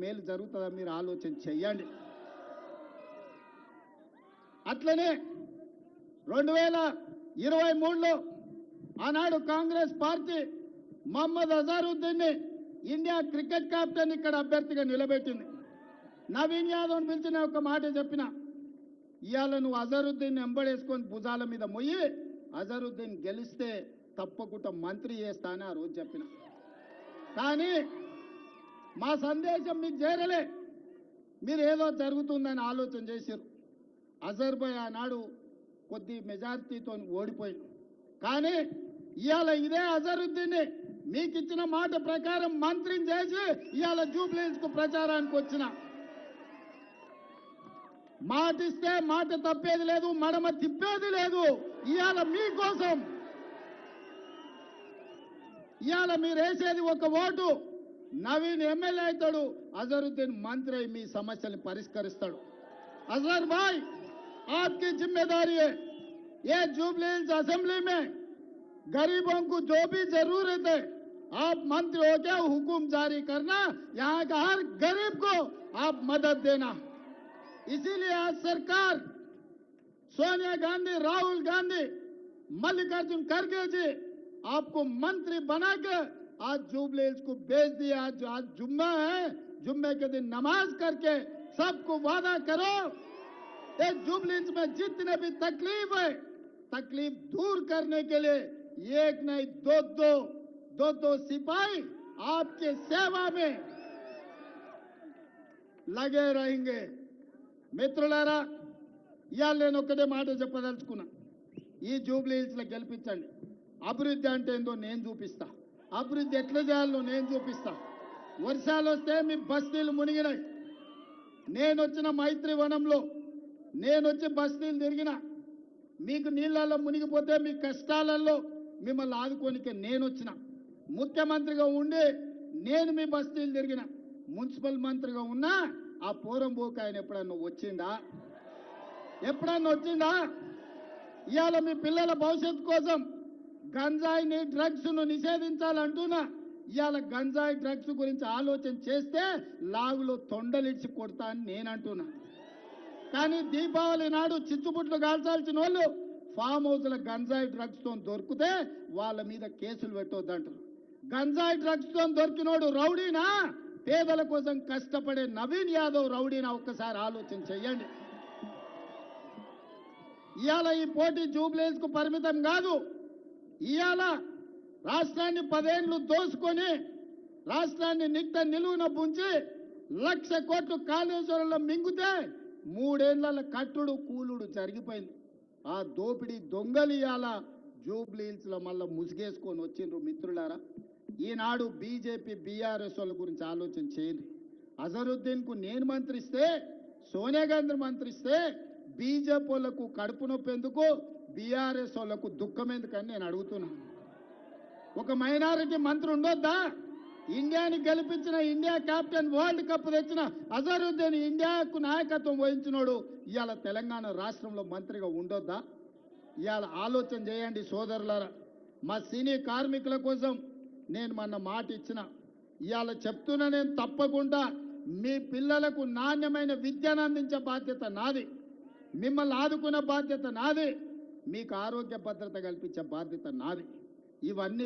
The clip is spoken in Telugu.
మేలు జరుగుతుందా మీరు ఆలోచన చెయ్యండి. అట్లనే 2023లో ఆనాడు కాంగ్రెస్ పార్టీ మహమ్మద్ అజారుద్దీన్ని ఇండియా క్రికెట్ కెప్టెన్ ఇక్కడ అభ్యర్థిగా నిలబెట్టింది. నవీన్ యాదవ్ని పిలిచిన ఒక మాట చెప్పిన, ఇవాళ నువ్వు అజరుద్దీన్ ఎంబడేసుకొని భుజాల మీద మొయ్యి అజరుద్దీన్ గెలిస్తే తప్పకుండా మంత్రి చేస్తా అని ఆ రోజు చెప్పిన. కానీ మా సందేశం మీకు చేరలే. మీరు ఏదో జరుగుతుందని ఆలోచన చేశారు. అజర్బై ఆనాడు కొద్ది మెజారిటీతో ఓడిపోయింది. కానీ ఇవాళ ఇదే అజరుద్దీన్ని మీకు ఇచ్చిన మాట ప్రకారం మంత్రిని చేసి ఇవాళ జూబ్లీహిల్స్ కు ప్రచారానికి వచ్చిన. మాట ఇస్తే మాట తప్పేది లేదు, మడమ తిప్పేది లేదు. ఇవాళ మీకోసం ఇవాళ మీరు వేసేది ఒక ఓటు. నవీన్ ఎమ్మెల్యే అవుతాడు, అజరుద్దీన్ మంత్రి అయి మీ సమస్యల్ని పరిష్కరిస్తాడు. अजहर भाई, आपकी जिम्मेदारी है ये जुबलीहिल्स असेंबली में गरीबों को जो भी जरूरत है आप मंत्री हो क्या हुकुम जारी करना, यहाँ का हर गरीब को आप मदद देना. इसीलिए आज सरकार सोनिया गांधी, राहुल गांधी, मल्लिकार्जुन खड़गे जी आपको मंत्री बनाकर आज जुबलीहिल्स को भेज दिया. आज जुम्मा है, जुम्मे के दिन नमाज करके सबको वादा करो एक जुबलीहिल्स में जितने भी तकलीफ है तकलीफ दूर करने के लिए एक नहीं दो सिपाही आपके सेवा में लगे रहेंगे. మిత్రులారా, ఇవాళ నేను ఒక్కటే మాట చెప్పదలుచుకున్నా. ఈ జూబ్లీహిల్స్ లో గెలిపించండి. అభివృద్ధి అంటే ఏందో నేను చూపిస్తా. అభివృద్ధి ఎట్లా చేయాలో నేను చూపిస్తా. వర్షాలు వస్తే మీ బస్తీలు మునిగినాయి. నేను వచ్చిన మైత్రి వనంలో నేను వచ్చి బస్తీలు తిరిగిన. మీకు నీళ్ళల్లో మునిగిపోతే మీ కష్టాలలో మిమ్మల్ని ఆదుకోనికే నేను వచ్చిన. ముఖ్యమంత్రిగా ఉండి నేను మీ బస్తీలు తిరిగిన. మున్సిపల్ మంత్రిగా ఉన్నా ఆ పోరంబోకు ఆయన ఎప్పుడన్నా వచ్చిందా? ఇవాళ మీ పిల్లల భవిష్యత్తు కోసం గంజాయిని, డ్రగ్స్ ను నిషేధించాలంటున్నా. ఇవాళ గంజాయి, డ్రగ్స్ గురించి ఆలోచన చేస్తే లాగులో తొండలిడ్చి కొడతా అని నేను అంటున్నా. కానీ దీపావళి నాడు చిచ్చుబుట్లు కాల్చాల్సిన వాళ్ళు ఫామ్ హౌస్ల గంజాయి డ్రగ్స్ తో దొరికితే వాళ్ళ మీద కేసులు పెట్టొద్దంటారు. గంజాయి డ్రగ్స్ తో దొరికినోడు రౌడీనా, పేదల కోసం కష్టపడే నవీన్ యాదవ్ రౌడీనా? ఒక్కసారి ఆలోచన చెయ్యండి. ఇవాళ ఈ పోటీ జూబ్లీహిల్స్ కు పరిమితం కాదు. ఇవాళ రాష్ట్రాన్ని 10 ఏళ్లు దోసుకొని రాష్ట్రాన్ని నిలువున పుంచి 1,00,000 కోట్లు కాళేశ్వరంలో మింగితే 3 ఏళ్ల కట్టుడు కూలుడు జరిగిపోయింది. ఆ దోపిడీ దొంగలు ఇవాళ జూబ్లీహిల్స్ లో మళ్ళీ ముసుగేసుకొని వచ్చిండ్రు. మిత్రులారా, ఈనాడు బీజేపీ, బీఆర్ఎస్ వాళ్ళ గురించి ఆలోచన చేయండి. అజరుద్దీన్ కు నేను మంత్రిస్తే, సోనియా గాంధీ మంత్రిస్తే బీజేపీ వాళ్ళకు కడుపు నొప్పి ఎందుకు, బీఆర్ఎస్ వాళ్ళకు దుఃఖం ఎందుకని నేను అడుగుతున్నాను. ఒక మైనారిటీ మంత్రి ఉండొద్దా? ఇండియాని గెలిపించిన, ఇండియా కెప్టెన్, వరల్డ్ కప్ తెచ్చిన అజరుద్దీన్ ఇండియాకు నాయకత్వం వహించినోడు ఇవాళ తెలంగాణ రాష్ట్రంలో మంత్రిగా ఉండొద్దా? ఇవాళ ఆలోచన చేయండి సోదరులారా. మా సినీ కార్మికుల కోసం నేను మొన్న మాట ఇచ్చిన. ఇవాళ చెప్తున్నా, నేను తప్పకుండా మీ పిల్లలకు నాణ్యమైన విద్యను అందించే బాధ్యత నాది, మిమ్మల్ని ఆదుకునే బాధ్యత నాది, మీకు ఆరోగ్య భద్రత కల్పించే బాధ్యత నాది. ఇవన్నీ